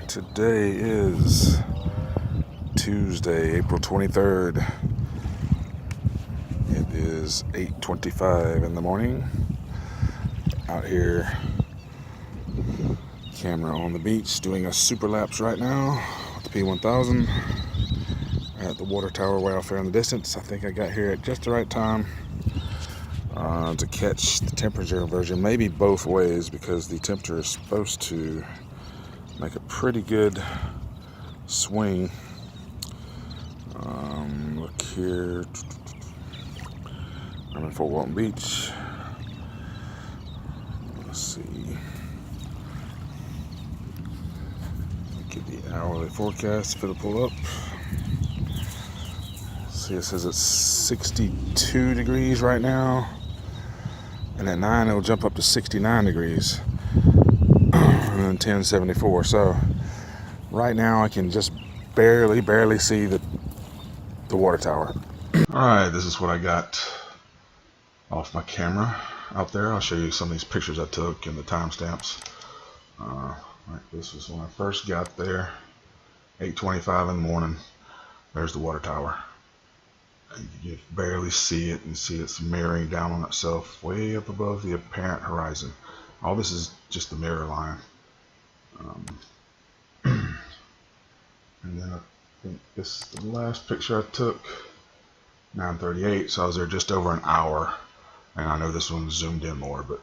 Today is Tuesday, April 23rd. It is 8:25 in the morning. Out here, camera on the beach, doing a superlapse right now with the P1000 at the water tower way off there in the distance. I think I got here at just the right time to catch the temperature inversion, maybe both ways, because the temperature is supposed to make a pretty good swing. Look here, I'm in Fort Walton Beach. Let's see, get the hourly forecast if it'll pull up. See, it says it's 62 degrees right now, and at 9 it'll jump up to 69 degrees, and then 1074. So right now I can just barely see the water tower. Alright, this is what I got off my camera out there. I'll show you some of these pictures I took and the timestamps. Right, this was when I first got there, 8:25 in the morning. There's the water tower. And you barely see it, and see it's mirroring down on itself way up above the apparent horizon. All this is just the mirror line. And then I think this is the last picture I took, 9:38, so I was there just over an hour. And I know this one's zoomed in more, but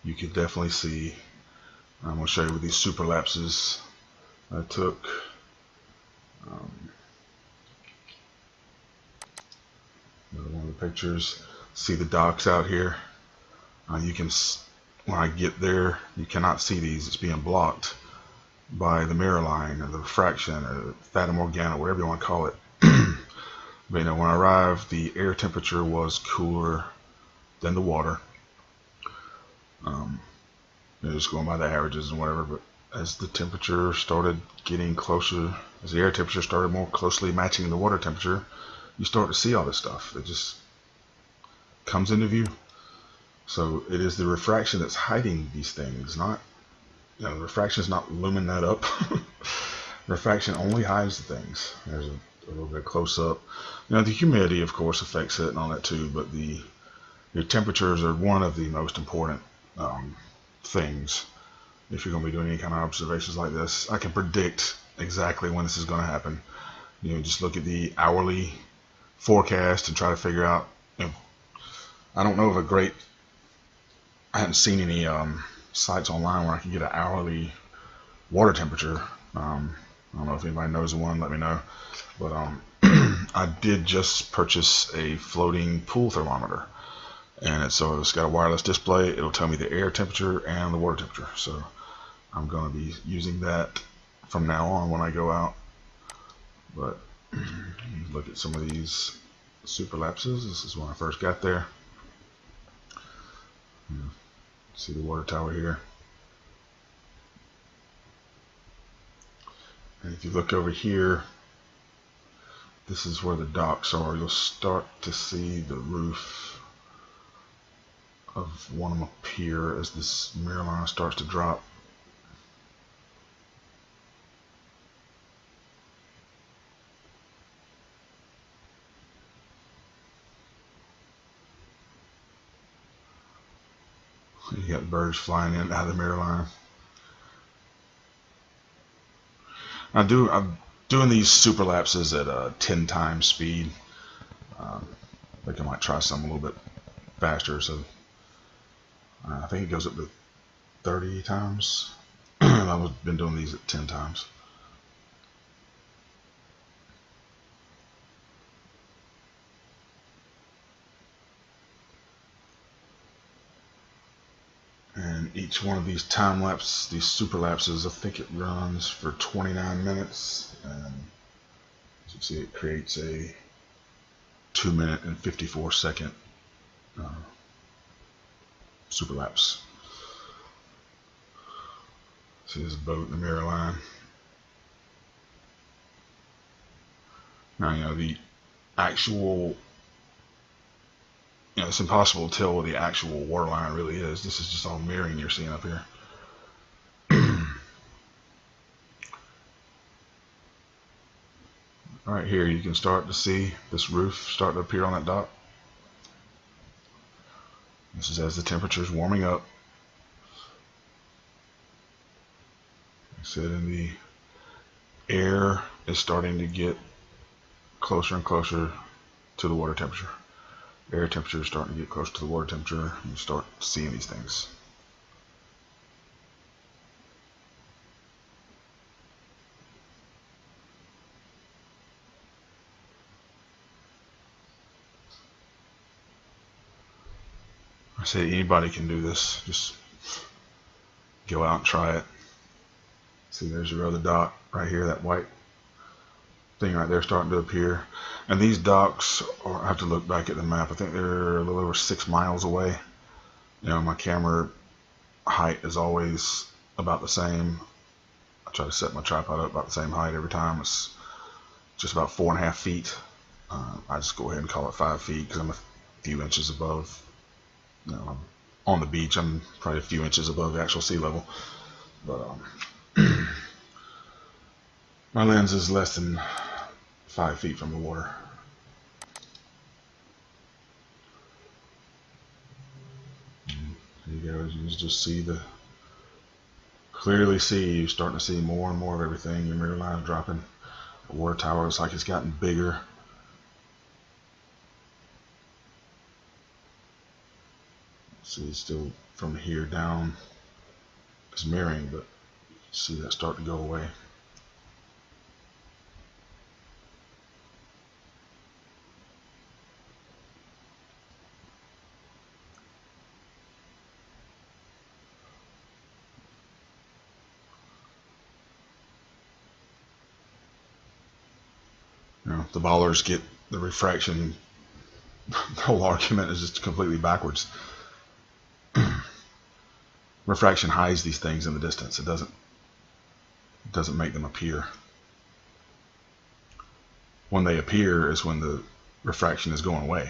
you could definitely see. I'm going to show you with these superlapses I took. Another one of the pictures. See the docks out here. You can, when I get there, you cannot see these. It's being blocked by the mirror line or the refraction or Fata Morgana, whatever you want to call it. But you know, when I arrived, the air temperature was cooler than the water. Just going by the averages and whatever. But as the temperature started getting closer, as the air temperature started more closely matching the water temperature, you start to see all this stuff. It just comes into view. So it is the refraction that's hiding these things, not, you know, the refraction is not looming that up. Refraction only hides the things. There's a little bit close up. You know, the humidity, of course, affects it and all that too, but your temperatures are one of the most important things if you're going to be doing any kind of observations like this. I can predict exactly when this is going to happen. You know, just look at the hourly forecast and try to figure out. You know, I don't know of I haven't seen any sites online where I can get an hourly water temperature. I don't know if anybody knows of one, let me know. But I did just purchase a floating pool thermometer, and it's got a wireless display. It'll tell me the air temperature and the water temperature. So I'm going to be using that from now on when I go out. But look at some of these superlapses. This is when I first got there. See the water tower here. And if you look over here, this is where the docks are. You'll start to see the roof of one of them appear as this mirror line starts to drop. You got birds flying in out of the mirror line. I'm doing these superlapses at 10 times speed. I think I might try some a little bit faster. So I think it goes up to 30 times. I've been doing these at 10 times. And each one of these time lapse, these superlapses, I think it runs for 29 minutes. And as you see, it creates a 2-minute and 54-second superlapse. See this boat in the mirror line. Now, you know, the actual, you know, it's impossible to tell what the actual water line really is. This is just all mirroring you're seeing up here. Right here you can start to see this roof start to appear on that dock. This is as the temperature is warming up. Like I said, and the air is starting to get closer and closer to the water temperature. Air temperature is starting to get closer to the water temperature. You start seeing these things. I say anybody can do this. Just go out and try it. See, there's your other dot right here, that white thing right there starting to appear. And these docks I have to look back at the map. I think they're a little over 6 miles away. You know, my camera height is always about the same. I try to set my tripod up about the same height every time. It's just about 4.5 feet. I just go ahead and call it 5 feet because I'm a few inches above. You know, I'm on the beach. I'm probably a few inches above the actual sea level. But my lens is less than 5 feet from the water. There you go. You just see clearly see, you're starting to see more and more of everything. Your mirror line is dropping. The water tower looks like it's gotten bigger. See, still from here down it's mirroring, but see that start to go away. You know, the ballers get the refraction. The whole argument is just completely backwards. Refraction hides these things in the distance. It doesn't make them appear. When they appear is when the refraction is going away.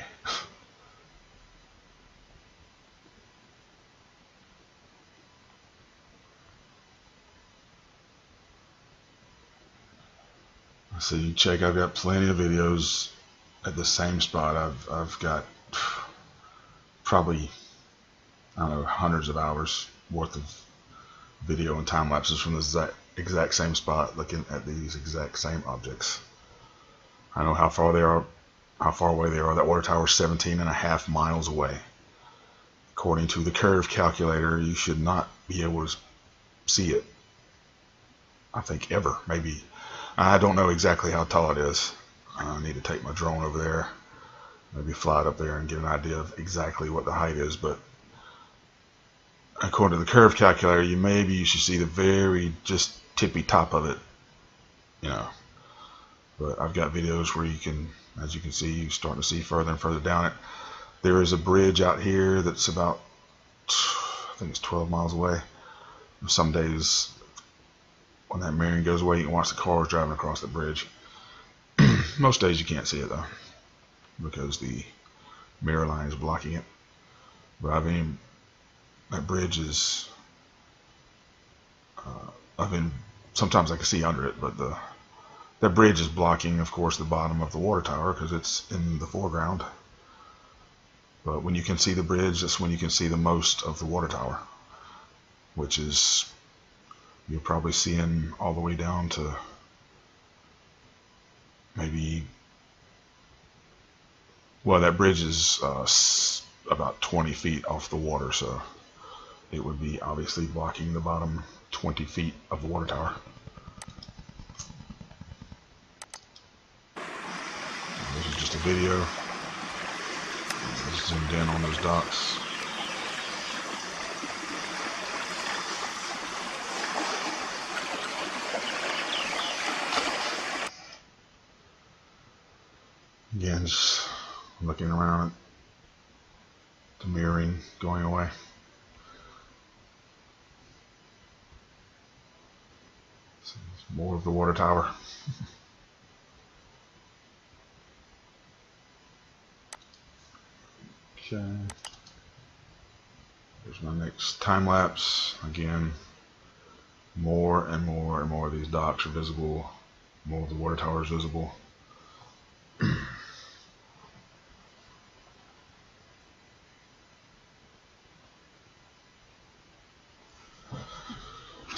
So you check, I've got plenty of videos at the same spot. I've got probably, I don't know, hundreds of hours worth of video and time lapses from the exact same spot looking at these exact same objects. I know how far they are, how far away they are. That water tower is 17.5 miles away. According to the curve calculator, you should not be able to see it. I think ever, maybe. I don't know exactly how tall it is. I need to take my drone over there, maybe fly it up there and get an idea of exactly what the height is. But according to the curve calculator, you should see the very just tippy top of it, you know. But I've got videos where you can, as you can see, you start to see further and further down it. There is a bridge out here that's about, I think it's 12 miles away. Some days when that mirroring goes away, you can watch the cars driving across the bridge. Most days you can't see it though, because the mirror line is blocking it. But I mean, that bridge is, sometimes I can see under it, but that bridge is blocking, of course, the bottom of the water tower because it's in the foreground. But when you can see the bridge, that's when you can see the most of the water tower, which is, you're probably seeing all the way down to maybe, well, that bridge is about 20 feet off the water, so it would be obviously blocking the bottom 20 feet of the water tower. This is just a video. Let's zoom in on those docks. Again, just looking around at the mirroring going away. So more of the water tower. Okay. Here's my next time lapse. Again, more and more and more of these docks are visible. More of the water tower is visible.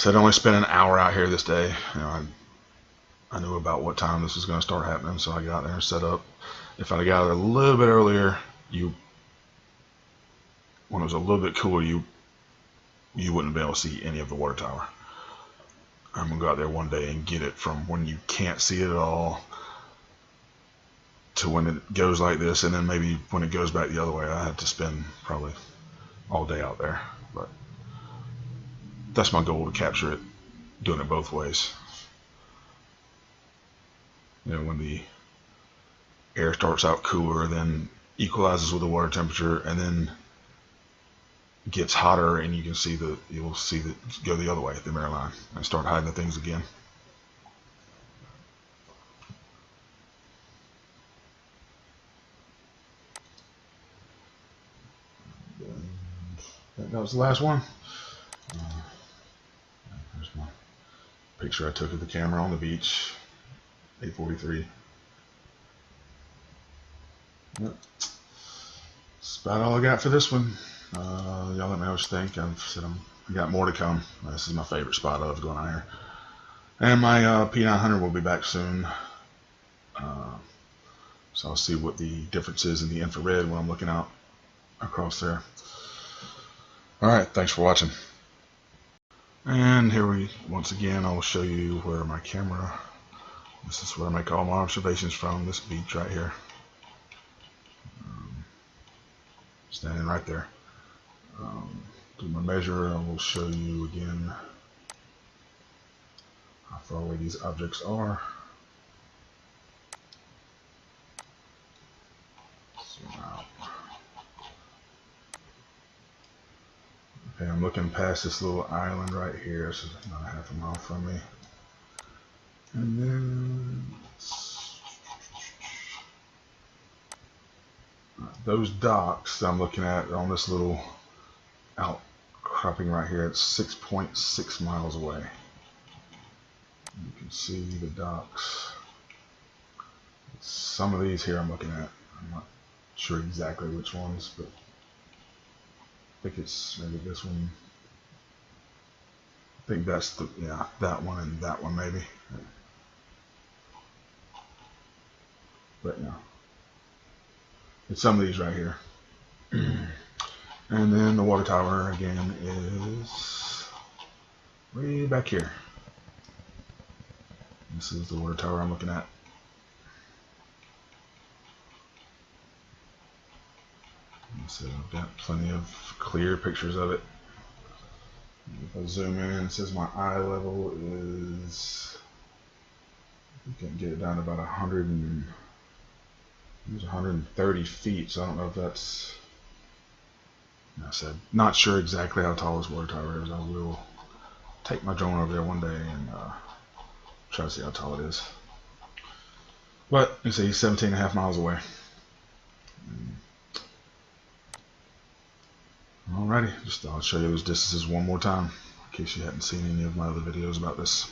So I'd only spent an hour out here this day. You know, I knew about what time this was going to start happening, so I got there and set up. If I'd got there a little bit earlier, when it was a little bit cooler, you wouldn't be able to see any of the water tower. I'm gonna go out there one day and get it from when you can't see it at all to when it goes like this, and then maybe when it goes back the other way. I had to spend probably all day out there, but that's my goal, to capture it, doing it both ways. You know, when the air starts out cooler, then equalizes with the water temperature, and then gets hotter, and you'll see that go the other way, the mirror line, and start hiding the things again. That was the last one. There's my picture I took of the camera on the beach, 8:43. Yep. That's about all I got for this one. Y'all let me know what you think. I got more to come. This is my favorite spot I love going out here. And my P900 will be back soon. So I'll see what the difference is in the infrared when I'm looking out across there. Alright, thanks for watching. And here once again, I will show you where my camera, this is where I make all my observations from, this beach right here. Standing right there. Do my measure, I will show you again how far away these objects are. Zoom out. Okay, I'm looking past this little island right here. This is about half a mile from me. And then those docks that I'm looking at on this little outcropping right here, it's 6.6 miles away. You can see the docks. Some of these here I'm looking at. I'm not sure exactly which ones, but I think it's maybe this one. I think that's that one and that one maybe. But yeah, it's some of these right here. And then the water tower again is way back here. This is the water tower I'm looking at. So I've got plenty of clear pictures of it. If I zoom in, it says my eye level is, you can get it down to about 130 feet, so I don't know if that's, like I said, not sure exactly how tall this water tower is. I will take my drone over there one day and try to see how tall it is. But you see, 17.5 miles away. Alrighty, I'll show you those distances one more time in case you hadn't seen any of my other videos about this.